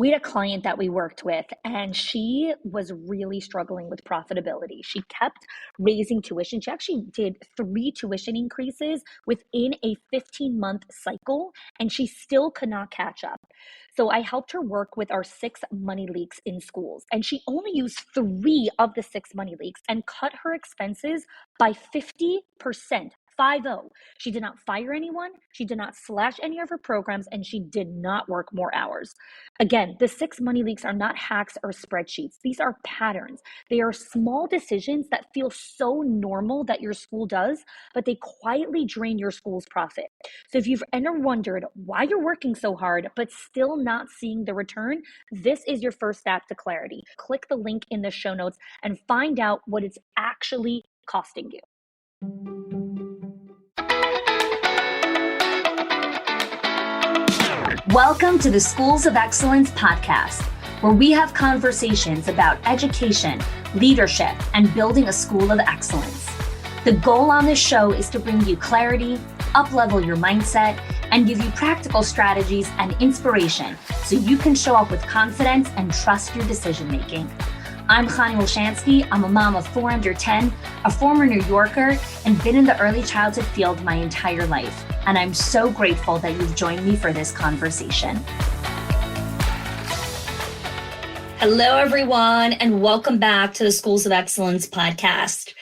We had a client that we worked with, and she was really struggling with profitability. She kept raising tuition. She actually did 3 tuition increases within a 15-month cycle, and she still could not catch up. So I helped her work with our 6 money leaks in schools, and she only used 3 of the 6 money leaks and cut her expenses by 50%. 50. She did not fire anyone, she did not slash any of her programs, and she did not work more hours. Again, the 6 money leaks are not hacks or spreadsheets. These are patterns. They are small decisions that feel so normal that your school does, but they quietly drain your school's profit. So if you've ever wondered why you're working so hard, but still not seeing the return, this is your first step to clarity. Click the link in the show notes and find out what it's actually costing you. Welcome to the Schools of Excellence podcast, where we have conversations about education, leadership, and building a school of excellence. The goal on this show is to bring you clarity, up-level your mindset, and give you practical strategies and inspiration so you can show up with confidence and trust your decision-making. I'm Chani Wolshansky. I'm a mom of 4 under 10, a former New Yorker, and been in the early childhood field my entire life. And I'm so grateful that you've joined me for this conversation. Hello, everyone, and welcome back to the Schools of Excellence podcast.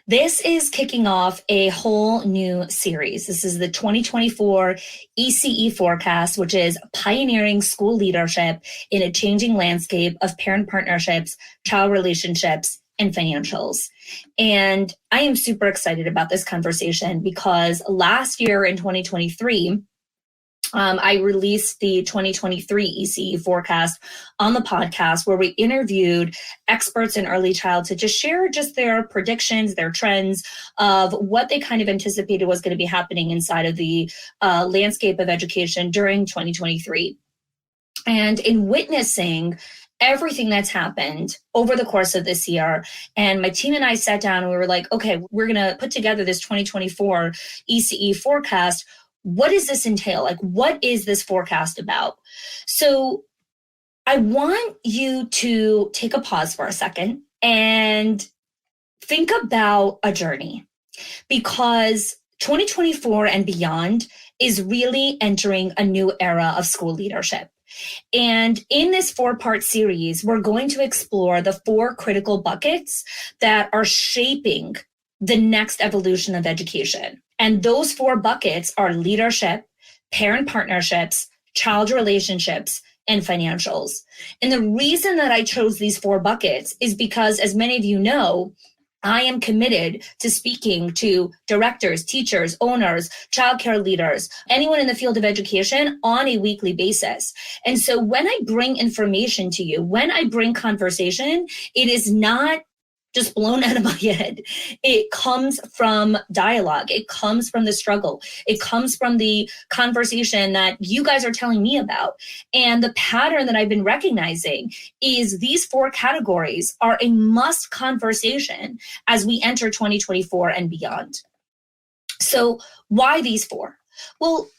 This is kicking off a whole new series. This is the 2024 ECE forecast, which is pioneering school leadership in a changing landscape of parent partnerships, child relationships, and financials. And I am super excited about this conversation because last year in 2023, I released the 2023 ECE forecast on the podcast where we interviewed experts in early childhood to share just their predictions, their trends of what they kind of anticipated was going to be happening inside of the landscape of education during 2023. And in witnessing everything that's happened over the course of this year, and my team and I sat down and we were like, okay, we're going to put together this 2024 ECE forecast. What does this entail? Like, what is this forecast about? So I want you to take a pause for a second and think about a journey, because 2024 and beyond is really entering a new era of school leadership. And in this 4-part series, we're going to explore the 4 critical buckets that are shaping the next evolution of education. And those 4 buckets are leadership, parent partnerships, child relationships, and financials. And the reason that I chose these 4 buckets is because, as many of you know, I am committed to speaking to directors, teachers, owners, childcare leaders, anyone in the field of education on a weekly basis. And so when I bring information to you, when I bring conversation, it is not just blown out of my head. It comes from dialogue. It comes from the struggle. It comes from the conversation that you guys are telling me about. And the pattern that I've been recognizing is these 4 categories are a must conversation as we enter 2024 and beyond. So why these 4? Well,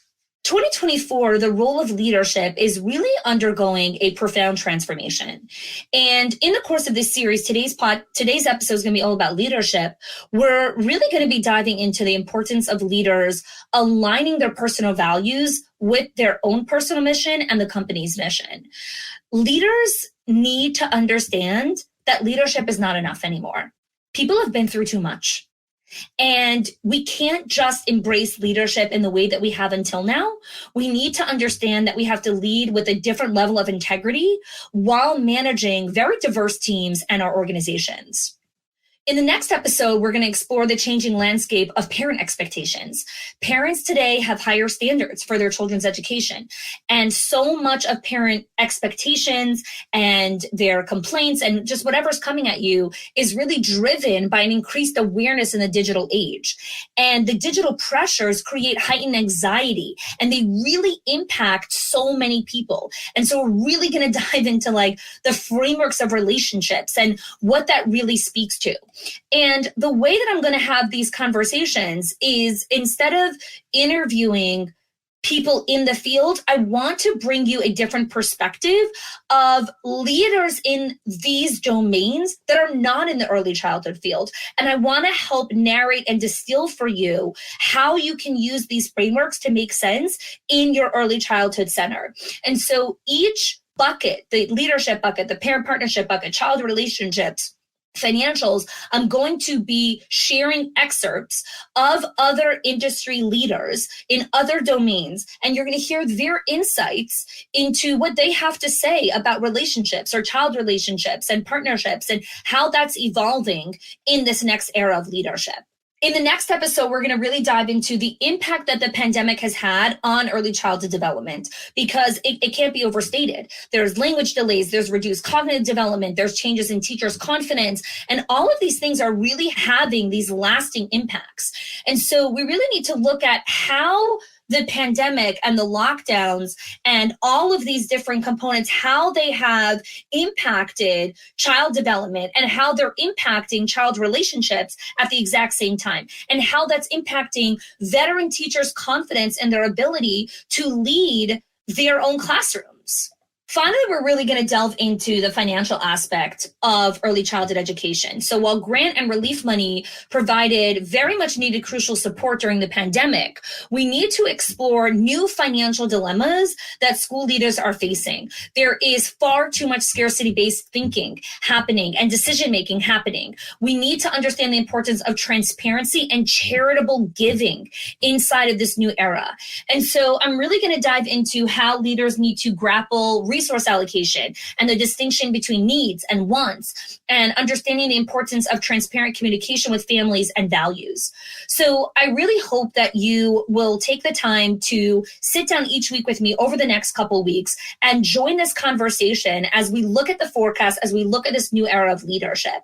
2024, the role of leadership is really undergoing a profound transformation. And in the course of this series, today's episode is going to be all about leadership. We're really going to be diving into the importance of leaders aligning their personal values with their own personal mission and the company's mission. Leaders need to understand that leadership is not enough anymore. People have been through too much. And we can't just embrace leadership in the way that we have until now. We need to understand that we have to lead with a different level of integrity while managing very diverse teams and our organizations. In the next episode, we're going to explore the changing landscape of parent expectations. Parents today have higher standards for their children's education. And so much of parent expectations and their complaints and just whatever's coming at you is really driven by an increased awareness in the digital age. And the digital pressures create heightened anxiety, and they really impact so many people. And so we're really going to dive into the frameworks of relationships and what that really speaks to. And the way that I'm going to have these conversations is, instead of interviewing people in the field, I want to bring you a different perspective of leaders in these domains that are not in the early childhood field. And I want to help narrate and distill for you how you can use these frameworks to make sense in your early childhood center. And so each bucket, the leadership bucket, the parent partnership bucket, child relationships, financials, I'm going to be sharing excerpts of other industry leaders in other domains, and you're going to hear their insights into what they have to say about relationships or child relationships and partnerships and how that's evolving in this next era of leadership. In the next episode, we're going to really dive into the impact that the pandemic has had on early childhood development, because it can't be overstated. There's language delays, there's reduced cognitive development, there's changes in teachers' confidence, and all of these things are really having these lasting impacts. And so we really need to look at how the pandemic and the lockdowns and all of these different components, how they have impacted child development and how they're impacting child relationships at the exact same time, and how that's impacting veteran teachers' confidence and their ability to lead their own classrooms. Finally, we're really going to delve into the financial aspect of early childhood education. So while grant and relief money provided very much needed crucial support during the pandemic, we need to explore new financial dilemmas that school leaders are facing. There is far too much scarcity-based thinking happening and decision-making happening. We need to understand the importance of transparency and charitable giving inside of this new era. And so I'm really going to dive into how leaders need to grapple resource allocation and the distinction between needs and wants, and understanding the importance of transparent communication with families and values. So I really hope that you will take the time to sit down each week with me over the next couple weeks and join this conversation as we look at the forecast, as we look at this new era of leadership.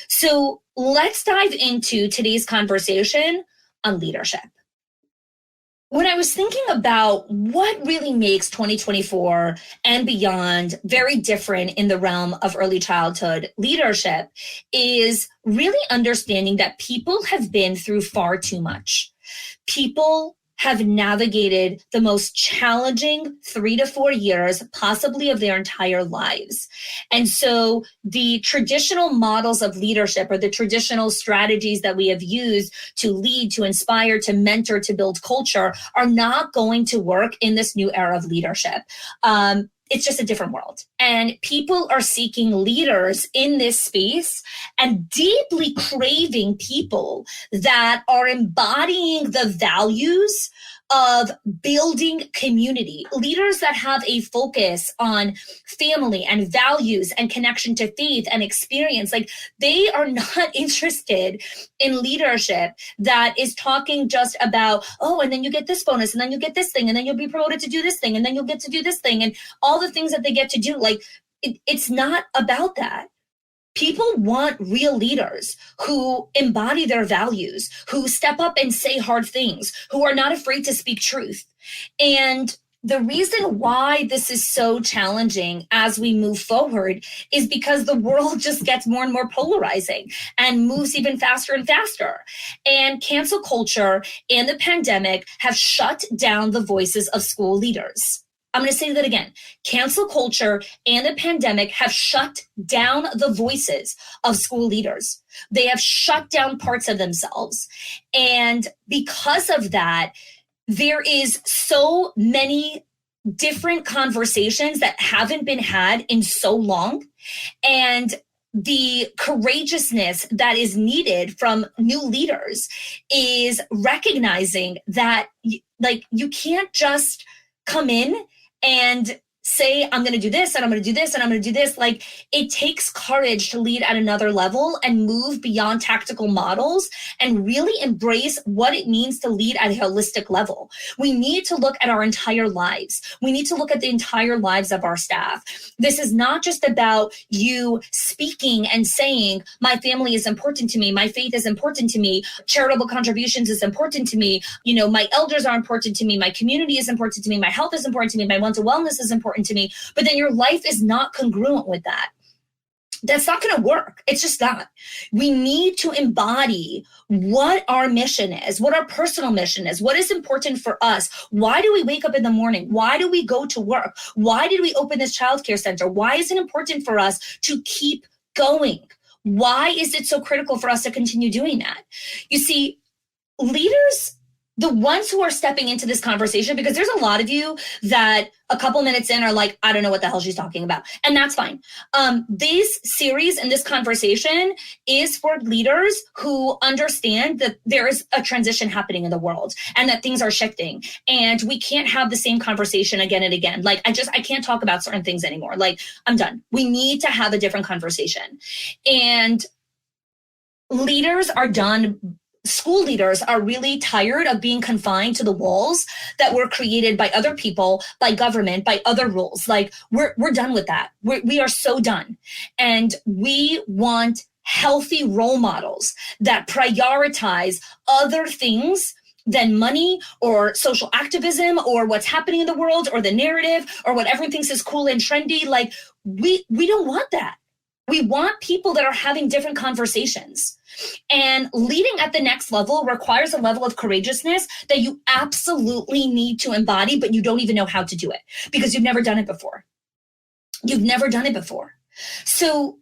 So let's dive into today's conversation on leadership. When I was thinking about what really makes 2024 and beyond very different in the realm of early childhood leadership is really understanding that people have been through far too much. People have navigated the most challenging 3 to 4 years, possibly of their entire lives. And so the traditional models of leadership, or the traditional strategies that we have used to lead, to inspire, to mentor, to build culture, are not going to work in this new era of leadership. It's just a different world. And people are seeking leaders in this space and deeply craving people that are embodying the values of building community, leaders that have a focus on family and values and connection to faith and experience. Like, they are not interested in leadership that is talking just about, oh, and then you get this bonus, and then you get this thing, and then you'll be promoted to do this thing, and then you'll get to do this thing, and all the things that they get to do. Like, it's not about that. People want real leaders who embody their values, who step up and say hard things, who are not afraid to speak truth. And the reason why this is so challenging as we move forward is because the world just gets more and more polarizing and moves even faster and faster. And cancel culture and the pandemic have shut down the voices of school leaders. I'm going to say that again. Cancel culture and the pandemic have shut down the voices of school leaders. They have shut down parts of themselves. And because of that, there is so many different conversations that haven't been had in so long. And the courageousness that is needed from new leaders is recognizing that, like, you can't just come in and say, I'm going to do this, and I'm going to do this, and I'm going to do this. Like, it takes courage to lead at another level and move beyond tactical models and really embrace what it means to lead at a holistic level. We need to look at our entire lives. We need to look at the entire lives of our staff. This is not just about you speaking and saying, my family is important to me, my faith is important to me, charitable contributions is important to me, my elders are important to me, my community is important to me, my health is important to me, my mental wellness is important to me, but then your life is not congruent with that. That's not going to work. It's just not. We need to embody what our mission is, what our personal mission is, what is important for us. Why do we wake up in the morning? Why do we go to work? Why did we open this childcare center? Why is it important for us to keep going? Why is it so critical for us to continue doing that? You see, leaders, the ones who are stepping into this conversation, because there's a lot of you that a couple minutes in are like, I don't know what the hell she's talking about. And that's fine. This series and this conversation is for leaders who understand that there is a transition happening in the world and that things are shifting. And we can't have the same conversation again and again. Like, I can't talk about certain things anymore. Like, I'm done. We need to have a different conversation. And leaders are done. School leaders are really tired of being confined to the walls that were created by other people, by government, by other rules. Like, we're done with that. We are so done. And we want healthy role models that prioritize other things than money or social activism or what's happening in the world or the narrative or what everyone thinks is cool and trendy. Like, we don't want that. We want people that are having different conversations. And leading at the next level requires a level of courageousness that you absolutely need to embody, but you don't even know how to do it because you've never done it before. You've never done it before. So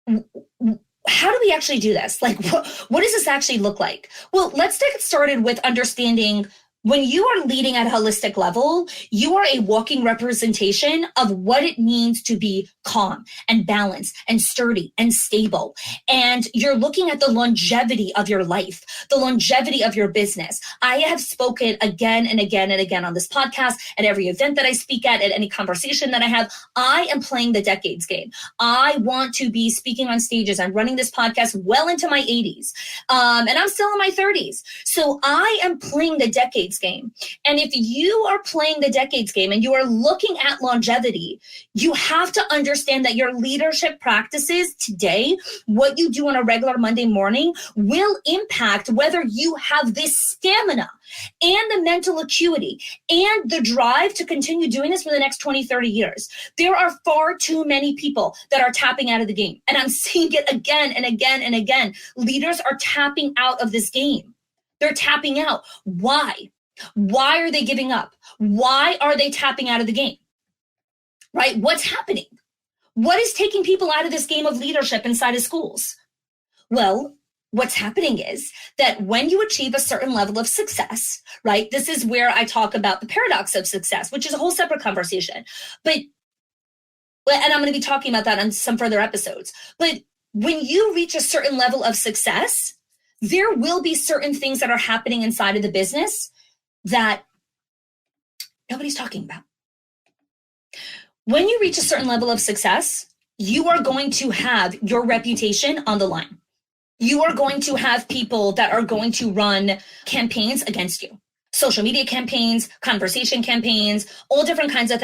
how do we actually do this? Like, what does this actually look like? Well, let's get started with understanding when you are leading at a holistic level, you are a walking representation of what it means to be calm and balanced and sturdy and stable. And you're looking at the longevity of your life, the longevity of your business. I have spoken again and again and again on this podcast, at every event that I speak at any conversation that I have. I am playing the decades game. I want to be speaking on stages. I'm running this podcast well into my 80s. And I'm still in my 30s. So I am playing the decades game. And if you are playing the decades game and you are looking at longevity, you have to understand that your leadership practices today, what you do on a regular Monday morning, will impact whether you have this stamina and the mental acuity and the drive to continue doing this for the next 20, 30 years. There are far too many people that are tapping out of the game. And I'm seeing it again and again and again. Leaders are tapping out of this game. They're tapping out. Why? Why are they giving up? Why are they tapping out of the game? Right? What's happening? What is taking people out of this game of leadership inside of schools? Well, what's happening is that when you achieve a certain level of success, right? This is where I talk about the paradox of success, which is a whole separate conversation. And I'm going to be talking about that on some further episodes. But when you reach a certain level of success, there will be certain things that are happening inside of the business that nobody's talking about. When you reach a certain level of success, you are going to have your reputation on the line. You are going to have people that are going to run campaigns against you. Social media campaigns, conversation campaigns, all different kinds of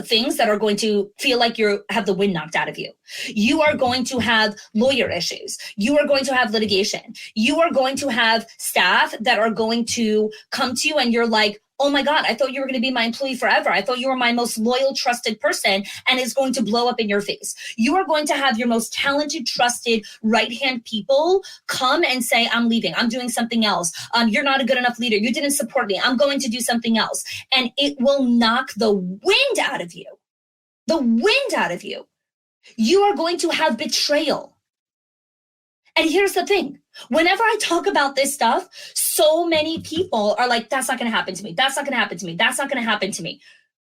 things that are going to feel like you have the wind knocked out of you. You are going to have lawyer issues. You are going to have litigation. You are going to have staff that are going to come to you and you're like, oh my God, I thought you were going to be my employee forever. I thought you were my most loyal, trusted person, and it's going to blow up in your face. You are going to have your most talented, trusted right-hand people come and say, I'm leaving. I'm doing something else. You're not a good enough leader. You didn't support me. I'm going to do something else. And it will knock the wind out of you. The wind out of you. You are going to have betrayal. And here's the thing. Whenever I talk about this stuff, so many people are like, that's not going to happen to me. That's not going to happen to me. That's not going to happen to me.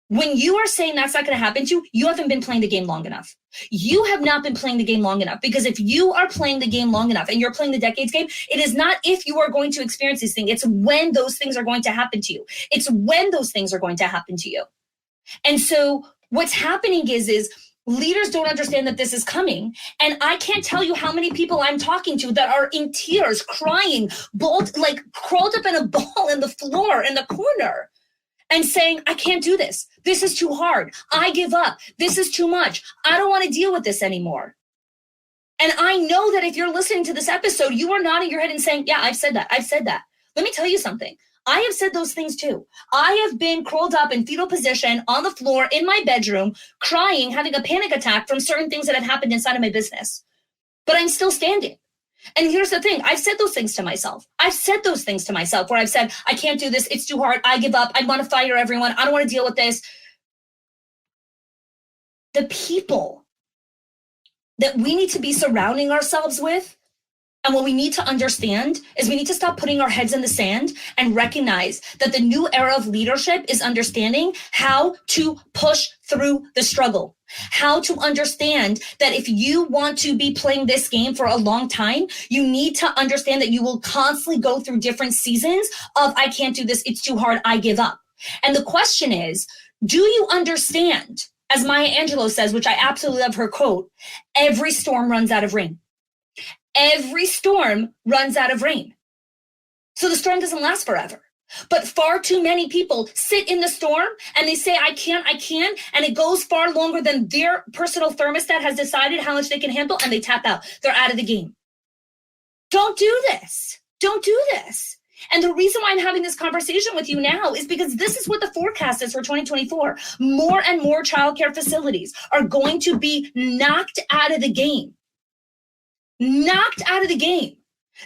When you are saying that's not going to happen to you, you haven't been playing the game long enough. You have not been playing the game long enough, because if you are playing the game long enough and you're playing the decades game, it is not if you are going to experience these things. It's when those things are going to happen to you. It's when those things are going to happen to you. And so what's happening is leaders don't understand that this is coming. And I can't tell you how many people I'm talking to that are in tears, crying, like crawled up in a ball in the floor in the corner and saying, I can't do this. This is too hard. I give up. This is too much. I don't want to deal with this anymore. And I know that if you're listening to this episode, you are nodding your head and saying, yeah, I've said that. I've said that. Let me tell you something. I have said those things too. I have been curled up in fetal position on the floor in my bedroom, crying, having a panic attack from certain things that have happened inside of my business. But I'm still standing. And here's the thing. I've said those things to myself. I've said those things to myself where I've said, I can't do this. It's too hard. I give up. I want to fire everyone. I don't want to deal with this. The people that we need to be surrounding ourselves with, and what we need to understand is we need to stop putting our heads in the sand and recognize that the new era of leadership is understanding how to push through the struggle, how to understand that if you want to be playing this game for a long time, you need to understand that you will constantly go through different seasons of, I can't do this, it's too hard, I give up. And the question is, do you understand, as Maya Angelou says, which I absolutely love her quote, every storm runs out of rain. Every storm runs out of rain. So the storm doesn't last forever. But far too many people sit in the storm and they say, I can't, and it goes far longer than their personal thermostat has decided how much they can handle, and they tap out. They're out of the game. Don't do this. Don't do this. And the reason why I'm having this conversation with you now is because this is what the forecast is for 2024. More and more childcare facilities are going to be knocked out of the game. Knocked out of the game.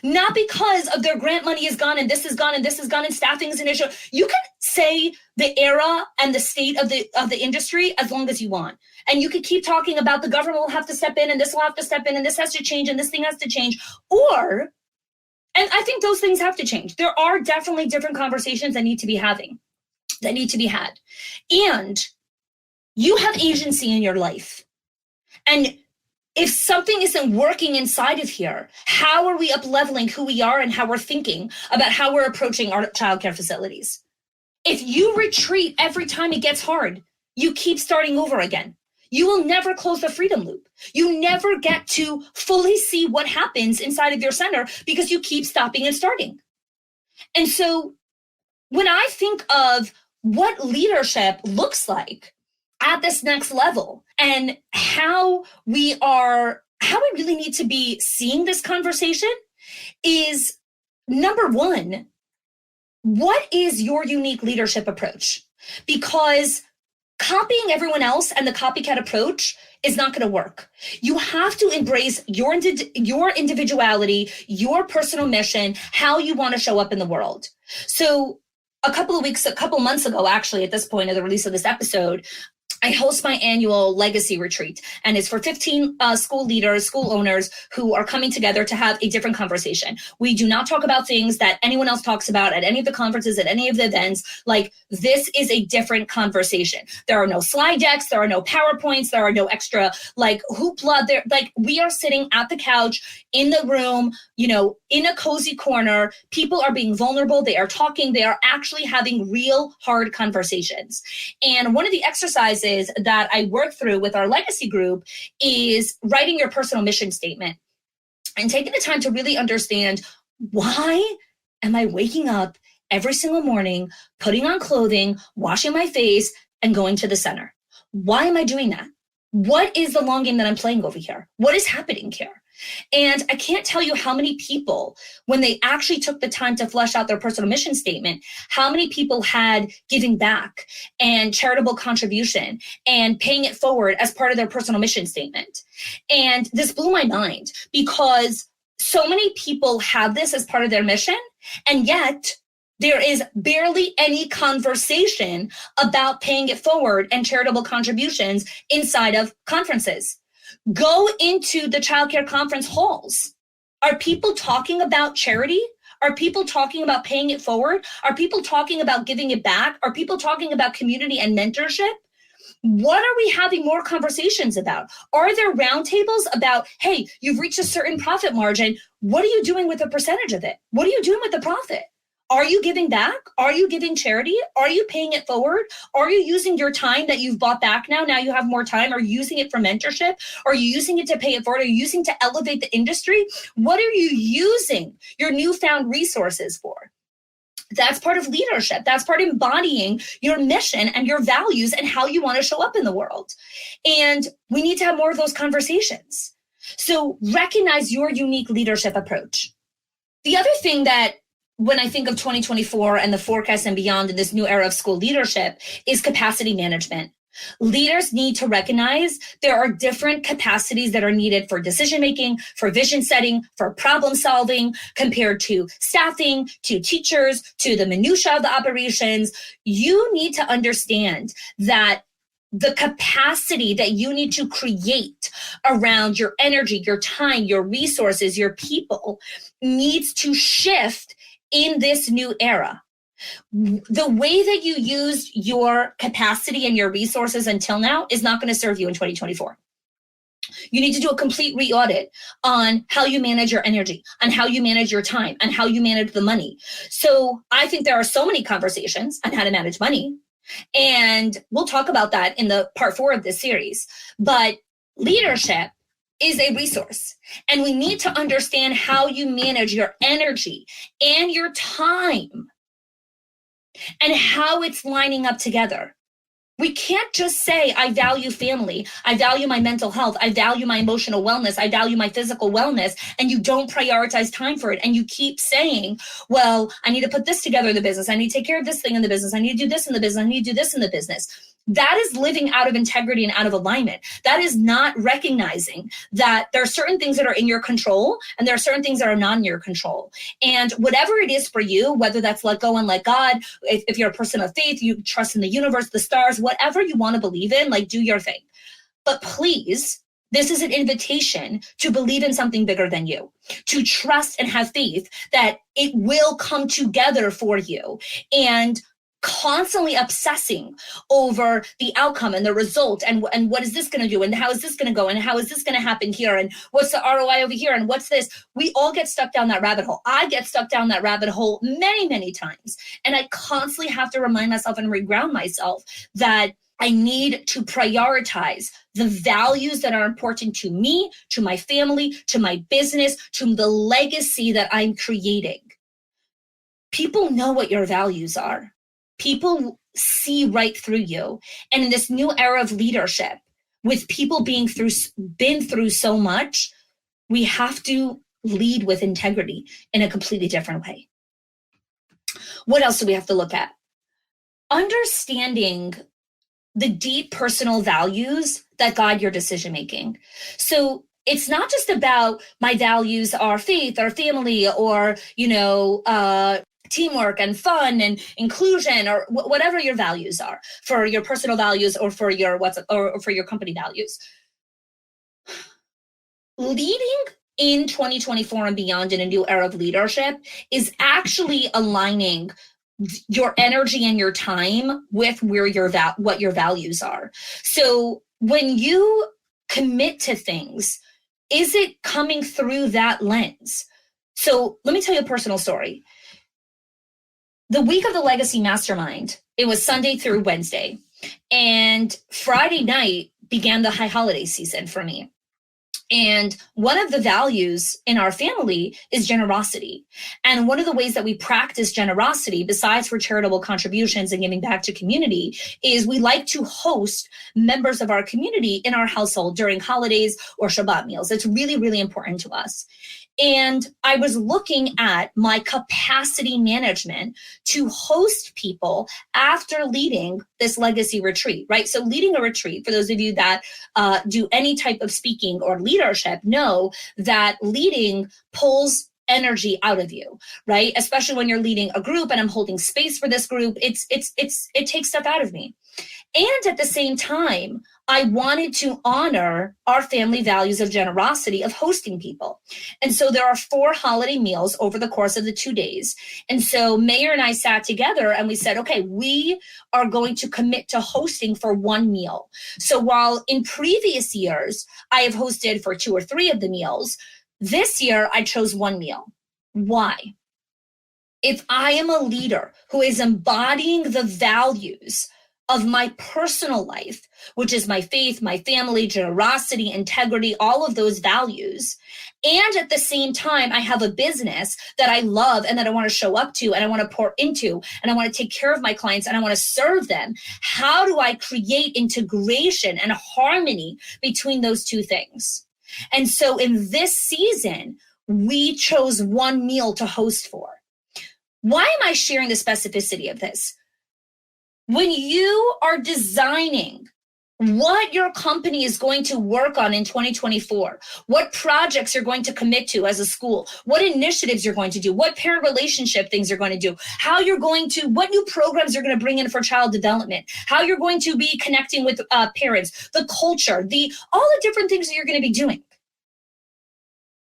Not because of their grant money is gone and this is gone and this is gone and staffing is an issue. You can say the era and the state of the industry as long as you want. And you can keep talking about the government will have to step in and this will have to step in and this has to change and this thing has to change. And I think those things have to change. There are definitely different conversations that need to be had. And you have agency in your life. And if something isn't working inside of here, how are we up-leveling who we are and how we're thinking about how we're approaching our childcare facilities? If you retreat every time it gets hard, you keep starting over again. You will never close the freedom loop. You never get to fully see what happens inside of your center because you keep stopping and starting. And so when I think of what leadership looks like at this next level and how we really need to be seeing this conversation is, number one, what is your unique leadership approach? Because copying everyone else and the copycat approach is not going to work. You have to embrace your individuality, your personal mission, how you want to show up in the world. So a couple months ago, actually, at this point of the release of this episode, I host my annual legacy retreat, and it's for 15 school leaders, school owners who are coming together to have a different conversation. We do not talk about things that anyone else talks about at any of the conferences, at any of the events. Like, this is a different conversation. There are no slide decks. There are no PowerPoints. There are no extra hoopla. We are sitting at the couch in the room, in a cozy corner. People are being vulnerable. They are talking. They are actually having real hard conversations. And one of the exercises that I work through with our legacy group is writing your personal mission statement and taking the time to really understand, why am I waking up every single morning, putting on clothing, washing my face, and going to the center? Why am I doing that? What is the long game that I'm playing over here? What is happening here? And I can't tell you how many people, when they actually took the time to flesh out their personal mission statement, how many people had giving back and charitable contribution and paying it forward as part of their personal mission statement. And this blew my mind because so many people have this as part of their mission, and yet there is barely any conversation about paying it forward and charitable contributions inside of conferences. Go into the childcare conference halls. Are people talking about charity? Are people talking about paying it forward? Are people talking about giving it back? Are people talking about community and mentorship? What are we having more conversations about? Are there roundtables about, hey, you've reached a certain profit margin. What are you doing with a percentage of it? What are you doing with the profit? Are you giving back? Are you giving charity? Are you paying it forward? Are you using your time that you've bought back now? Now you have more time. Are you using it for mentorship? Are you using it to pay it forward? Are you using it to elevate the industry? What are you using your newfound resources for? That's part of leadership. That's part of embodying your mission and your values and how you want to show up in the world. And we need to have more of those conversations. So recognize your unique leadership approach. The other thing that when I think of 2024 and the forecast and beyond in this new era of school leadership is capacity management. Leaders need to recognize there are different capacities that are needed for decision making, for vision setting, for problem solving, compared to staffing, to teachers, to the minutia of the operations. You need to understand that the capacity that you need to create around your energy, your time, your resources, your people needs to shift in this new era. The way that you used your capacity and your resources until now is not going to serve you in 2024. You need to do a complete re-audit on how you manage your energy, on how you manage your time, and how you manage the money. So I think there are so many conversations on how to manage money. And we'll talk about that in the part 4 of this series. But leadership is a resource. And we need to understand how you manage your energy and your time and how it's lining up together. We can't just say, I value family, I value my mental health, I value my emotional wellness, I value my physical wellness, and you don't prioritize time for it. And you keep saying, well, I need to put this together in the business. I need to take care of this thing in the business. I need to do this in the business. I need to do this in the business. That is living out of integrity and out of alignment. That is not recognizing that there are certain things that are in your control and there are certain things that are not in your control. And whatever it is for you, whether that's let go and let God, if you're a person of faith, you trust in the universe, the stars, whatever you want to believe in, like do your thing. But please, this is an invitation to believe in something bigger than you, to trust and have faith that it will come together for you. And constantly obsessing over the outcome and the result and what is this going to do and how is this going to go and how is this going to happen here and what's the ROI over here and what's this. We all get stuck down that rabbit hole. I get stuck down that rabbit hole many, many times. And I constantly have to remind myself and reground myself that I need to prioritize the values that are important to me, to my family, to my business, to the legacy that I'm creating. People know what your values are. People see right through you. And in this new era of leadership, with people been through so much, we have to lead with integrity in a completely different way. What else do we have to look at? Understanding the deep personal values that guide your decision making. So it's not just about my values are faith or family or, teamwork and fun and inclusion or whatever your values are for your personal values or for your for your company values. Leading in 2024 and beyond in a new era of leadership is actually aligning your energy and your time with where what your values are. So when you commit to things, is it coming through that lens? So let me tell you a personal story. The week of the Legacy Mastermind, it was Sunday through Wednesday, and Friday night began the high holiday season for me. And one of the values in our family is generosity. And one of the ways that we practice generosity, besides for charitable contributions and giving back to community, is we like to host members of our community in our household during holidays or Shabbat meals. It's really, really important to us. And I was looking at my capacity management to host people after leading this legacy retreat, right? So leading a retreat, for those of you that do any type of speaking or leadership, know that leading pulls energy out of you, right? Especially when you're leading a group and I'm holding space for this group, it takes stuff out of me. And at the same time, I wanted to honor our family values of generosity of hosting people. And so there are 4 holiday meals over the course of the 2 days. And so Mayor and I sat together and we said, okay, we are going to commit to hosting for 1 meal. So while in previous years, I have hosted for 2 or 3 of the meals, this year I chose 1 meal. Why? If I am a leader who is embodying the values of my personal life, which is my faith, my family, generosity, integrity, all of those values. And at the same time, I have a business that I love and that I want to show up to and I want to pour into and I want to take care of my clients and I want to serve them. How do I create integration and harmony between those 2 things? And so in this season, we chose 1 meal to host for. Why am I sharing the specificity of this? When you are designing what your company is going to work on in 2024, what projects you're going to commit to as a school, what initiatives you're going to do, what parent relationship things you're going to do, how you're going to, what new programs you're going to bring in for child development, how you're going to be connecting with parents, the culture, all the different things that you're going to be doing.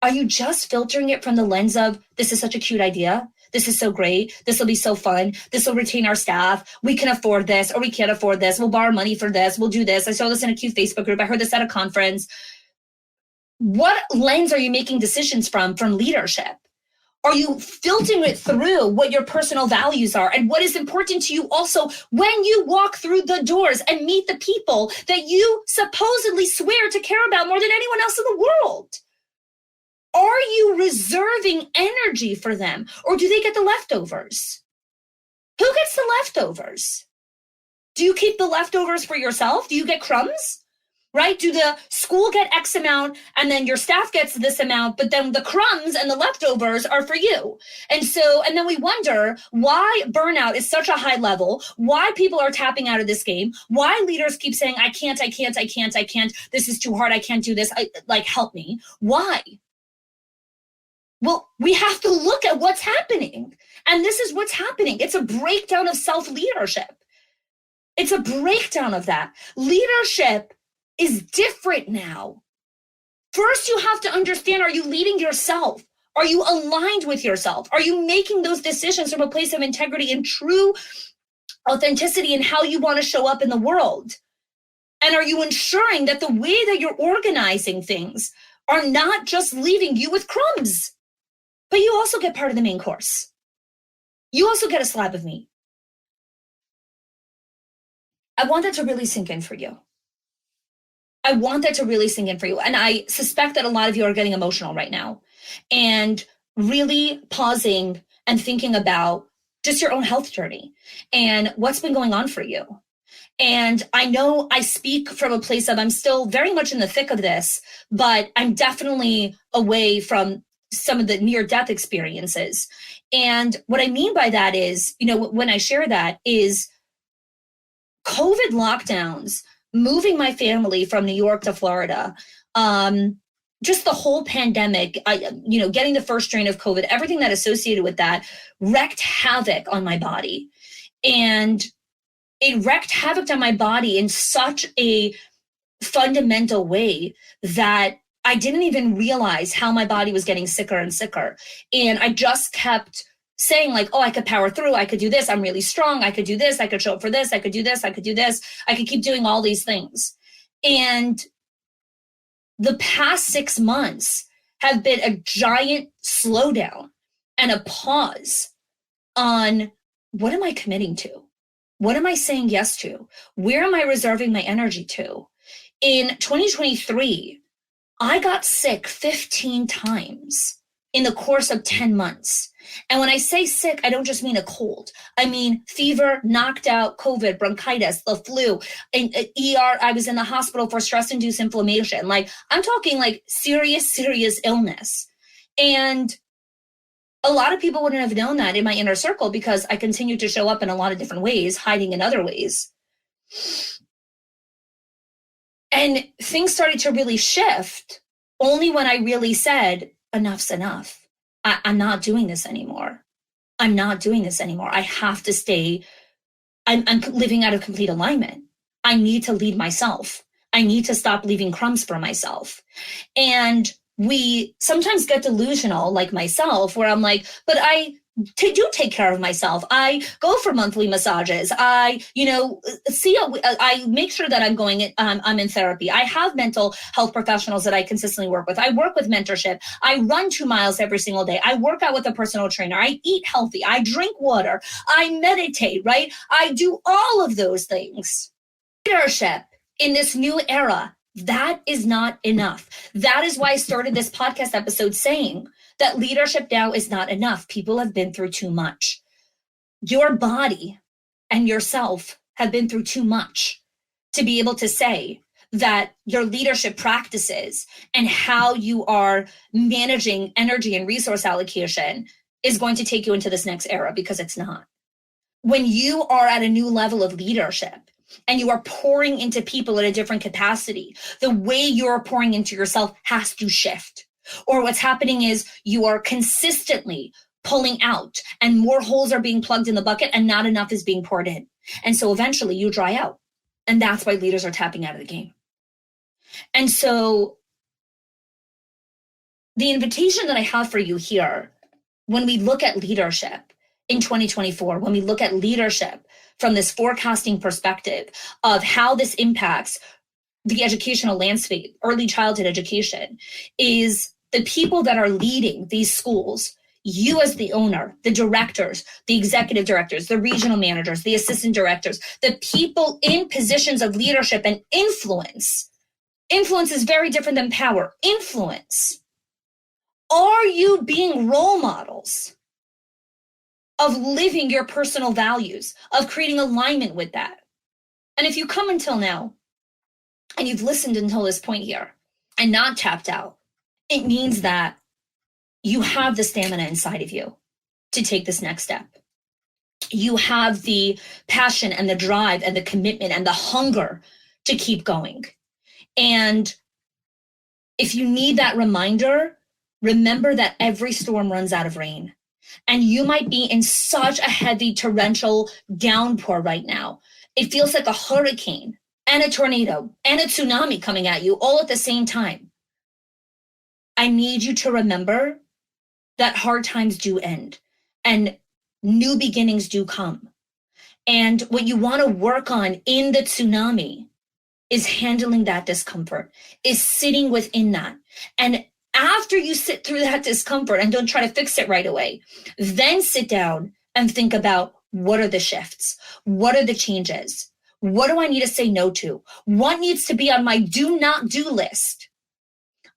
Are you just filtering it from the lens of, this is such a cute idea? This is so great. This will be so fun. This will retain our staff. We can afford this, or we can't afford this. We'll borrow money for this. We'll do this. I saw this in a cute Facebook group. I heard this at a conference. What lens are you making decisions from leadership? Are you filtering it through what your personal values are and what is important to you also when you walk through the doors and meet the people that you supposedly swear to care about more than anyone else in the world? Are you reserving energy for them, or do they get the leftovers? Who gets the leftovers? Do you keep the leftovers for yourself? Do you get crumbs? Right? Do the school get X amount and then your staff gets this amount, but then the crumbs and the leftovers are for you? And then we wonder why burnout is such a high level, why people are tapping out of this game, why leaders keep saying, I can't, this is too hard, I can't do this, help me. Why? Well, we have to look at what's happening. And this is what's happening. It's a breakdown of self-leadership. It's a breakdown of that. Leadership is different now. First, you have to understand, are you leading yourself? Are you aligned with yourself? Are you making those decisions from a place of integrity and true authenticity in how you want to show up in the world? And are you ensuring that the way that you're organizing things are not just leaving you with crumbs? But you also get part of the main course. You also get a slab of meat. I want that to really sink in for you. I want that to really sink in for you. And I suspect that a lot of you are getting emotional right now and really pausing and thinking about just your own health journey and what's been going on for you. And I know I speak from a place of, I'm still very much in the thick of this, but I'm definitely away from some of the near-death experiences. And what I mean by that is, when I share that is COVID lockdowns, moving my family from New York to Florida, just the whole pandemic, getting the first strain of COVID, everything that associated with that wreaked havoc on my body. And it wreaked havoc on my body in such a fundamental way that I didn't even realize how my body was getting sicker and sicker. And I just kept saying I could power through. I could do this. I'm really strong. I could do this. I could show up for this. I could do this. I could do this. I could keep doing all these things. And the past 6 months have been a giant slowdown and a pause on what am I committing to? What am I saying yes to? Where am I reserving my energy to? In 2023, I got sick 15 times in the course of 10 months. And when I say sick, I don't just mean a cold. I mean fever, knocked out, COVID, bronchitis, the flu, and ER. I was in the hospital for stress-induced inflammation. I'm talking serious illness. And a lot of people wouldn't have known that in my inner circle because I continued to show up in a lot of different ways, hiding in other ways. And things started to really shift only when I really said, enough's enough. I'm not doing this anymore. I'm not doing this anymore. I have to stay. I'm living out of complete alignment. I need to lead myself. I need to stop leaving crumbs for myself. And we sometimes get delusional, like myself, where I'm like, but I do take care of myself. I go for monthly massages. I make sure that I'm in therapy. I have mental health professionals that I consistently work with. I work with mentorship. I run 2 miles every single day. I work out with a personal trainer. I eat healthy. I drink water. I meditate, right? I do all of those things. Leadership in this new era, that is not enough. That is why I started this podcast episode saying that leadership now is not enough. People have been through too much. Your body and yourself have been through too much to be able to say that your leadership practices and how you are managing energy and resource allocation is going to take you into this next era, because it's not. When you are at a new level of leadership and you are pouring into people at a different capacity, the way you're pouring into yourself has to shift. Or what's happening is you are consistently pulling out and more holes are being plugged in the bucket and not enough is being poured in. And so eventually you dry out. And that's why leaders are tapping out of the game. And so the invitation that I have for you here, when we look at leadership in 2024, when we look at leadership from this forecasting perspective of how this impacts the educational landscape, early childhood education, is the people that are leading these schools, you as the owner, the directors, the executive directors, the regional managers, the assistant directors, the people in positions of leadership and influence. Influence is very different than power. Influence. Are you being role models of living your personal values, of creating alignment with that? And if you come until now and you've listened until this point here and not tapped out, it means that you have the stamina inside of you to take this next step. You have the passion and the drive and the commitment and the hunger to keep going. And if you need that reminder, remember that every storm runs out of rain. And you might be in such a heavy torrential downpour right now. It feels like a hurricane and a tornado and a tsunami coming at you all at the same time. I need you to remember that hard times do end and new beginnings do come. And what you want to work on in the tsunami is handling that discomfort, is sitting within that. And after you sit through that discomfort and don't try to fix it right away, then sit down and think about, what are the shifts? What are the changes? What do I need to say no to? What needs to be on my do not do list?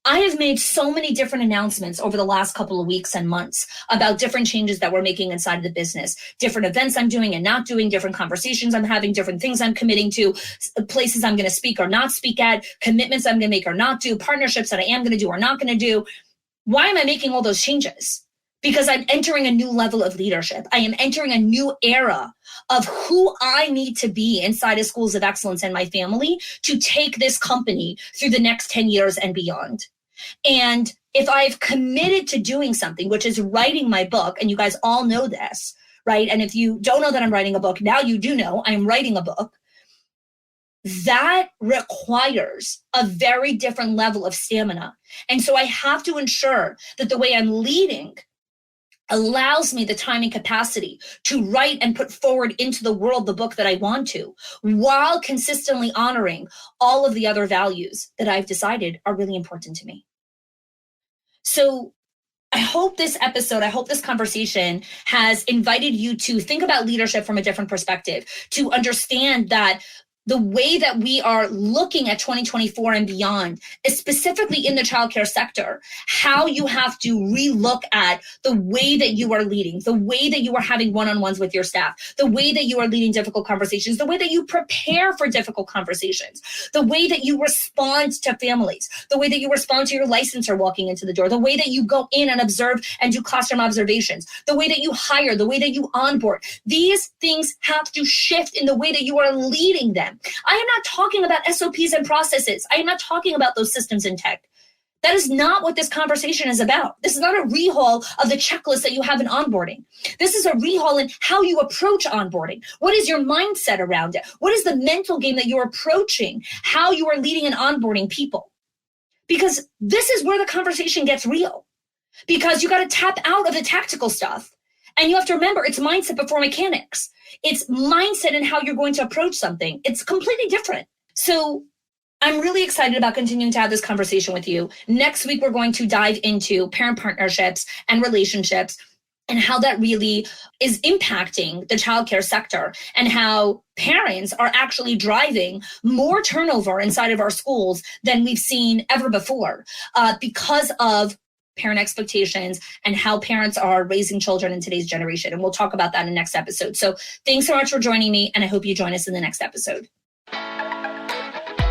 I have made so many different announcements over the last couple of weeks and months about different changes that we're making inside of the business, different events I'm doing and not doing, different conversations I'm having, different things I'm committing to, places I'm going to speak or not speak at, commitments I'm going to make or not do, partnerships that I am going to do or not going to do. Why am I making all those changes? Because I'm entering a new level of leadership. I am entering a new era of who I need to be inside of Schools of Excellence and my family to take this company through the next 10 years and beyond. And if I've committed to doing something, which is writing my book, and you guys all know this, right? And if you don't know that I'm writing a book, now you do know I'm writing a book. That requires a very different level of stamina. And so I have to ensure that the way I'm leading allows me the time and capacity to write and put forward into the world the book that I want to, while consistently honoring all of the other values that I've decided are really important to me. So I hope this episode, I hope this conversation has invited you to think about leadership from a different perspective, to understand that the way that we are looking at 2024 and beyond is specifically in the childcare sector, how you have to relook at the way that you are leading, the way that you are having one-on-ones with your staff, the way that you are leading difficult conversations, the way that you prepare for difficult conversations, the way that you respond to families, the way that you respond to your licensor walking into the door, the way that you go in and observe and do classroom observations, the way that you hire, the way that you onboard. These things have to shift in the way that you are leading them. I am not talking about SOPs and processes. I am not talking about those systems in tech. That is not what this conversation is about. This is not a rehaul of the checklist that you have in onboarding. This is a rehaul in how you approach onboarding. What is your mindset around it? What is the mental game that you're approaching? How you are leading and onboarding people? Because this is where the conversation gets real. Because you got to tap out of the tactical stuff. And you have to remember, it's mindset before mechanics. It's mindset and how you're going to approach something. It's completely different. So I'm really excited about continuing to have this conversation with you. Next week, we're going to dive into parent partnerships and relationships and how that really is impacting the childcare sector and how parents are actually driving more turnover inside of our schools than we've seen ever before because of parent expectations and how parents are raising children in today's generation. And we'll talk about that in the next episode. So thanks so much for joining me, and I hope you join us in the next episode.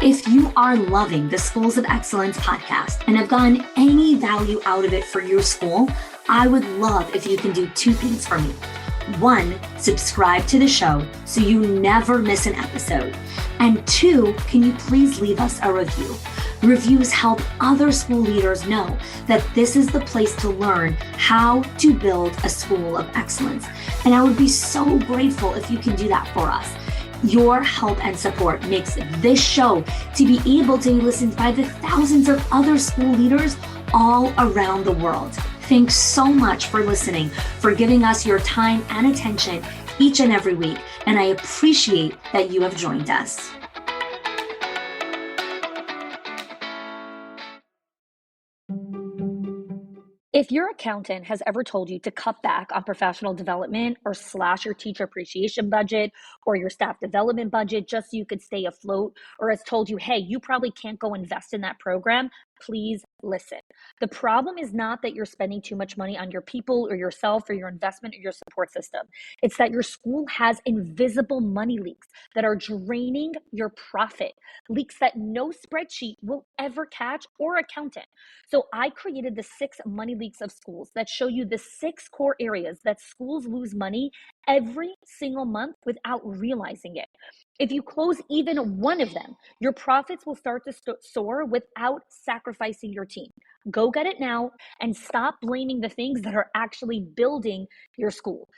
If you are loving the Schools of Excellence podcast and have gotten any value out of it for your school, I would love if you can do two things for me. One, subscribe to the show so you never miss an episode. And two, can you please leave us a review? Reviews help other school leaders know that this is the place to learn how to build a school of excellence. And I would be so grateful if you can do that for us. Your help and support makes this show to be able to be listened by the thousands of other school leaders all around the world. Thanks so much for listening, for giving us your time and attention each and every week. And I appreciate that you have joined us. If your accountant has ever told you to cut back on professional development or slash your teacher appreciation budget or your staff development budget just so you could stay afloat, or has told you, hey, you probably can't go invest in that program, please listen. The problem is not that you're spending too much money on your people or yourself or your investment or your support system. It's that your school has invisible money leaks that are draining your profit, leaks that no spreadsheet will ever catch or accountant. So I created the 6 money leaks of schools that show you the 6 core areas that schools lose money every single month without realizing it. If you close even one of them, your profits will start to soar without sacrificing your team. Go get it now and stop blaming the things that are actually building your school.